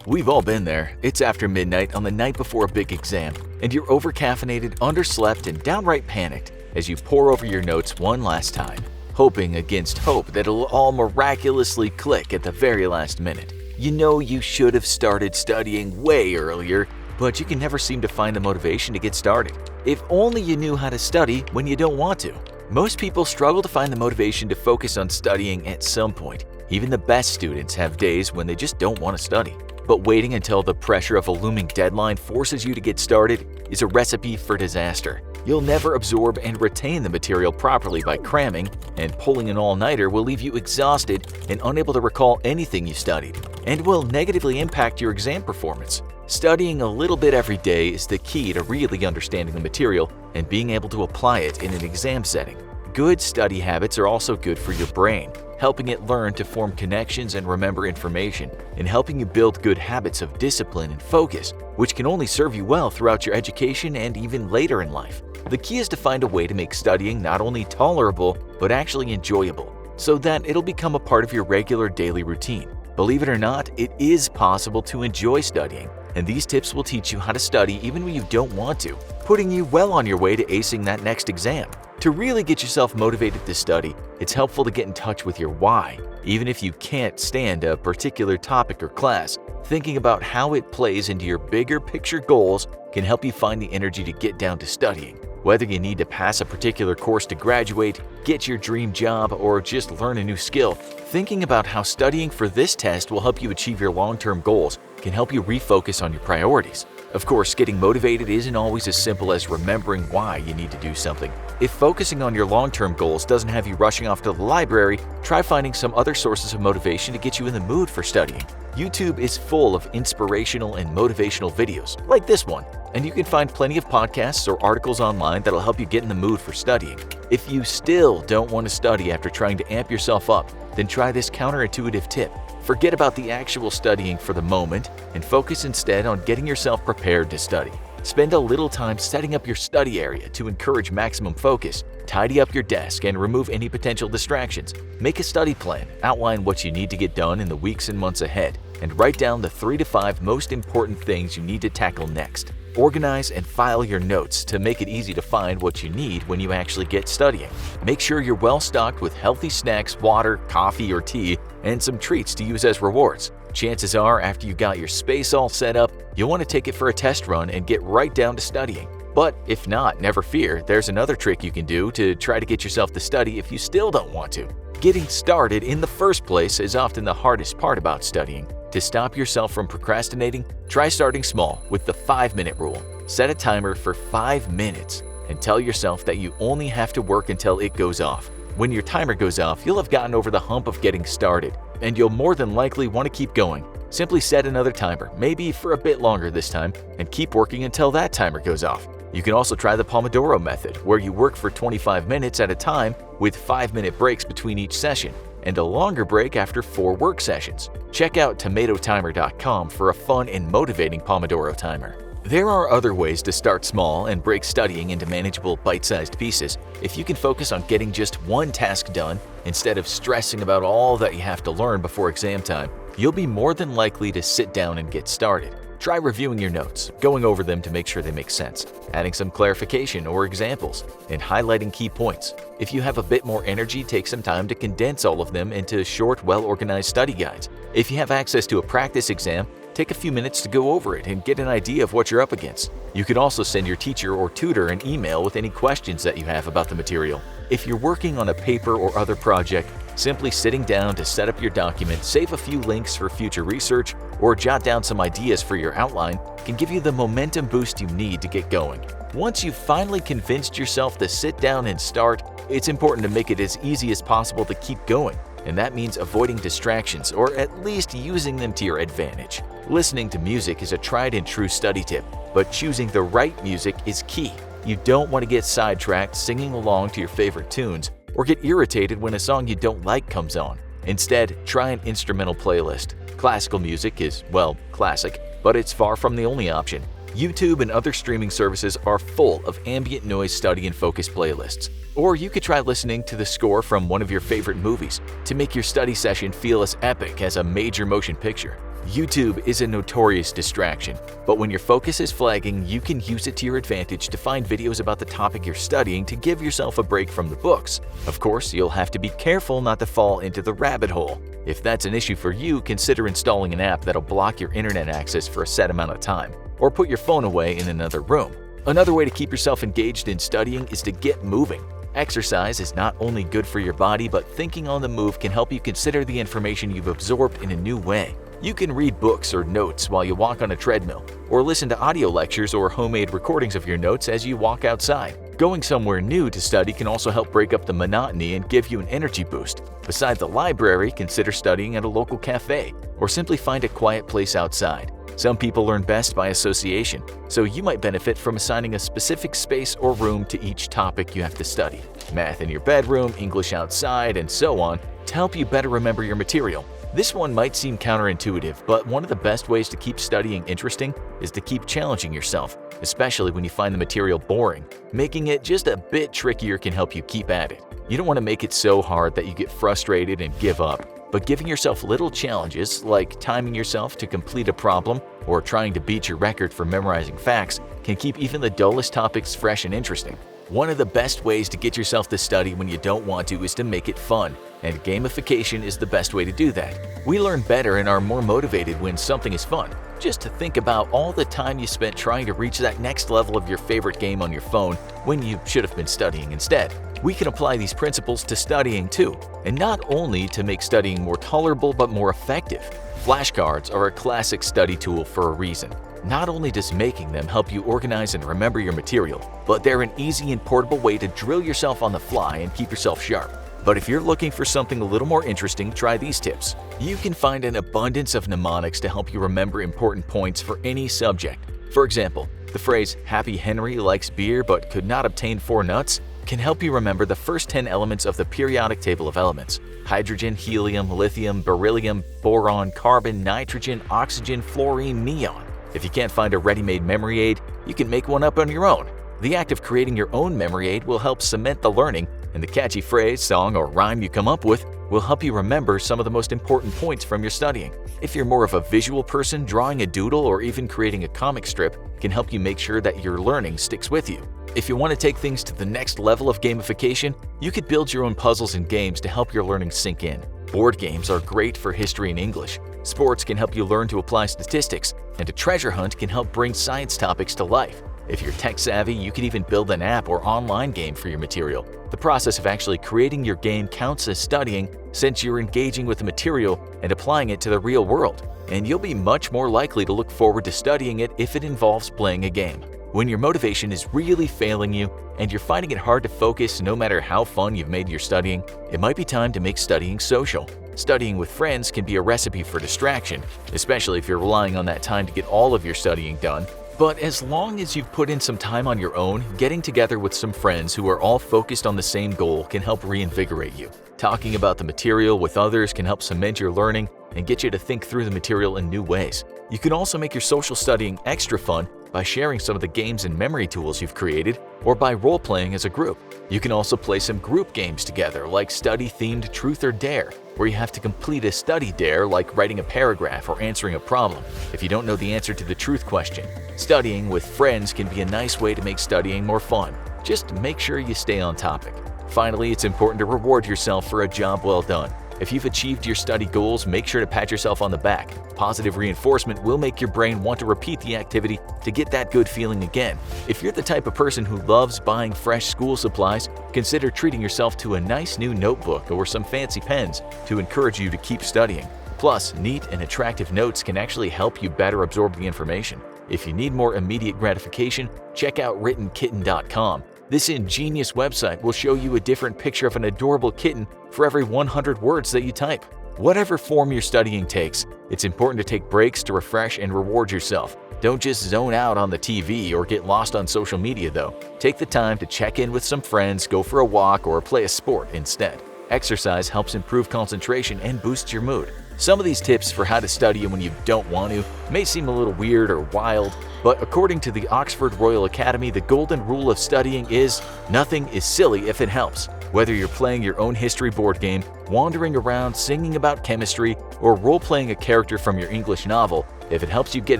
We've all been there. It's after midnight on the night before a big exam, and you're overcaffeinated, underslept, and downright panicked as you pore over your notes one last time, hoping against hope that it'll all miraculously click at the very last minute. You know you should have started studying way earlier, but you can never seem to find the motivation to get started. If only you knew how to study when you don't want to. Most people struggle to find the motivation to focus on studying at some point. Even the best students have days when they just don't want to study. But waiting until the pressure of a looming deadline forces you to get started is a recipe for disaster. You'll never absorb and retain the material properly by cramming, and pulling an all-nighter will leave you exhausted and unable to recall anything you studied, and will negatively impact your exam performance. Studying a little bit every day is the key to really understanding the material and being able to apply it in an exam setting. Good study habits are also good for your brain, helping it learn to form connections and remember information, and helping you build good habits of discipline and focus, which can only serve you well throughout your education and even later in life. The key is to find a way to make studying not only tolerable, but actually enjoyable, so that it'll become a part of your regular daily routine. Believe it or not, it is possible to enjoy studying, and these tips will teach you how to study even when you don't want to, putting you well on your way to acing that next exam. To really get yourself motivated to study, it's helpful to get in touch with your why. Even if you can't stand a particular topic or class, thinking about how it plays into your bigger picture goals can help you find the energy to get down to studying. Whether you need to pass a particular course to graduate, get your dream job, or just learn a new skill, thinking about how studying for this test will help you achieve your long-term goals can help you refocus on your priorities. Of course, getting motivated isn't always as simple as remembering why you need to do something. If focusing on your long-term goals doesn't have you rushing off to the library, try finding some other sources of motivation to get you in the mood for studying. YouTube is full of inspirational and motivational videos, like this one, and you can find plenty of podcasts or articles online that'll help you get in the mood for studying. If you still don't want to study after trying to amp yourself up, then try this counterintuitive tip. Forget about the actual studying for the moment and focus instead on getting yourself prepared to study. Spend a little time setting up your study area to encourage maximum focus. Tidy up your desk and remove any potential distractions. Make a study plan, outline what you need to get done in the weeks and months ahead, and write down the 3 to 5 most important things you need to tackle next. Organize and file your notes to make it easy to find what you need when you actually get studying. Make sure you're well stocked with healthy snacks, water, coffee, or tea, and some treats to use as rewards. Chances are, after you got your space all set up, you'll want to take it for a test run and get right down to studying. But if not, never fear, there's another trick you can do to try to get yourself to study if you still don't want to. Getting started in the first place is often the hardest part about studying. To stop yourself from procrastinating, try starting small with the 5-minute rule. Set a timer for 5 minutes and tell yourself that you only have to work until it goes off. When your timer goes off, you'll have gotten over the hump of getting started, and you'll more than likely want to keep going. Simply set another timer, maybe for a bit longer this time, and keep working until that timer goes off. You can also try the Pomodoro method, where you work for 25 minutes at a time with 5-minute breaks between each session, and a longer break after 4 work sessions. Check out tomatotimer.com for a fun and motivating Pomodoro timer. There are other ways to start small and break studying into manageable bite-sized pieces. If you can focus on getting just one task done instead of stressing about all that you have to learn before exam time, you'll be more than likely to sit down and get started. Try reviewing your notes, going over them to make sure they make sense, adding some clarification or examples, and highlighting key points. If you have a bit more energy, take some time to condense all of them into short, well-organized study guides. If you have access to a practice exam, take a few minutes to go over it and get an idea of what you're up against. You can also send your teacher or tutor an email with any questions that you have about the material. If you're working on a paper or other project, simply sitting down to set up your document, save a few links for future research, or jot down some ideas for your outline can give you the momentum boost you need to get going. Once you've finally convinced yourself to sit down and start, it's important to make it as easy as possible to keep going, and that means avoiding distractions or at least using them to your advantage. Listening to music is a tried and true study tip, but choosing the right music is key. You don't want to get sidetracked singing along to your favorite tunes or get irritated when a song you don't like comes on. Instead, try an instrumental playlist. Classical music is, well, classic, but it's far from the only option. YouTube and other streaming services are full of ambient noise study and focus playlists. Or you could try listening to the score from one of your favorite movies to make your study session feel as epic as a major motion picture. YouTube is a notorious distraction, but when your focus is flagging, you can use it to your advantage to find videos about the topic you're studying to give yourself a break from the books. Of course, you'll have to be careful not to fall into the rabbit hole. If that's an issue for you, consider installing an app that'll block your internet access for a set amount of time, or put your phone away in another room. Another way to keep yourself engaged in studying is to get moving. Exercise is not only good for your body, but thinking on the move can help you consider the information you've absorbed in a new way. You can read books or notes while you walk on a treadmill, or listen to audio lectures or homemade recordings of your notes as you walk outside. Going somewhere new to study can also help break up the monotony and give you an energy boost. Besides the library, consider studying at a local cafe, or simply find a quiet place outside. Some people learn best by association, so you might benefit from assigning a specific space or room to each topic you have to study. Math in your bedroom, English outside, and so on, to help you better remember your material. This one might seem counterintuitive, but one of the best ways to keep studying interesting is to keep challenging yourself, especially when you find the material boring. Making it just a bit trickier can help you keep at it. You don't want to make it so hard that you get frustrated and give up, but giving yourself little challenges, like timing yourself to complete a problem or trying to beat your record for memorizing facts, can keep even the dullest topics fresh and interesting. One of the best ways to get yourself to study when you don't want to is to make it fun, and gamification is the best way to do that. We learn better and are more motivated when something is fun. Just to think about all the time you spent trying to reach that next level of your favorite game on your phone when you should have been studying instead. We can apply these principles to studying too, and not only to make studying more tolerable but more effective. Flashcards are a classic study tool for a reason. Not only does making them help you organize and remember your material, but they're an easy and portable way to drill yourself on the fly and keep yourself sharp. But if you're looking for something a little more interesting, try these tips. You can find an abundance of mnemonics to help you remember important points for any subject. For example, the phrase "Happy Henry likes beer but could not obtain 4 nuts" can help you remember the first 10 elements of the periodic table of elements: hydrogen, helium, lithium, beryllium, boron, carbon, nitrogen, oxygen, fluorine, neon. If you can't find a ready-made memory aid, you can make one up on your own. The act of creating your own memory aid will help cement the learning, and the catchy phrase, song, or rhyme you come up with will help you remember some of the most important points from your studying. If you're more of a visual person, drawing a doodle or even creating a comic strip can help you make sure that your learning sticks with you. If you want to take things to the next level of gamification, you could build your own puzzles and games to help your learning sink in. Board games are great for history and English. Sports can help you learn to apply statistics, and a treasure hunt can help bring science topics to life. If you're tech-savvy, you can even build an app or online game for your material. The process of actually creating your game counts as studying, since you're engaging with the material and applying it to the real world, and you'll be much more likely to look forward to studying it if it involves playing a game. When your motivation is really failing you and you're finding it hard to focus no matter how fun you've made your studying, it might be time to make studying social. Studying with friends can be a recipe for distraction, especially if you're relying on that time to get all of your studying done. But as long as you've put in some time on your own, getting together with some friends who are all focused on the same goal can help reinvigorate you. Talking about the material with others can help cement your learning and get you to think through the material in new ways. You can also make your social studying extra fun by sharing some of the games and memory tools you've created, or by role-playing as a group. You can also play some group games together, like study-themed Truth or Dare, where you have to complete a study dare like writing a paragraph or answering a problem if you don't know the answer to the truth question. Studying with friends can be a nice way to make studying more fun. Just make sure you stay on topic. Finally, it's important to reward yourself for a job well done. If you've achieved your study goals, make sure to pat yourself on the back. Positive reinforcement will make your brain want to repeat the activity to get that good feeling again. If you're the type of person who loves buying fresh school supplies, consider treating yourself to a nice new notebook or some fancy pens to encourage you to keep studying. Plus, neat and attractive notes can actually help you better absorb the information. If you need more immediate gratification, check out writtenkitten.com. This ingenious website will show you a different picture of an adorable kitten for every 100 words that you type. Whatever form your studying takes, it's important to take breaks to refresh and reward yourself. Don't just zone out on the TV or get lost on social media though. Take the time to check in with some friends, go for a walk, or play a sport instead. Exercise helps improve concentration and boosts your mood. Some of these tips for how to study when you don't want to may seem a little weird or wild, but according to the Oxford Royal Academy, the golden rule of studying is nothing is silly if it helps. Whether you're playing your own history board game, wandering around singing about chemistry, or role-playing a character from your English novel, if it helps you get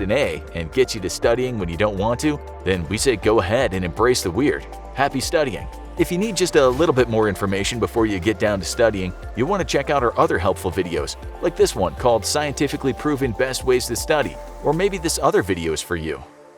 an A and gets you to studying when you don't want to, then we say go ahead and embrace the weird. Happy studying! If you need just a little bit more information before you get down to studying, you'll want to check out our other helpful videos, like this one called Scientifically Proven Best Ways to Study, or maybe this other video is for you.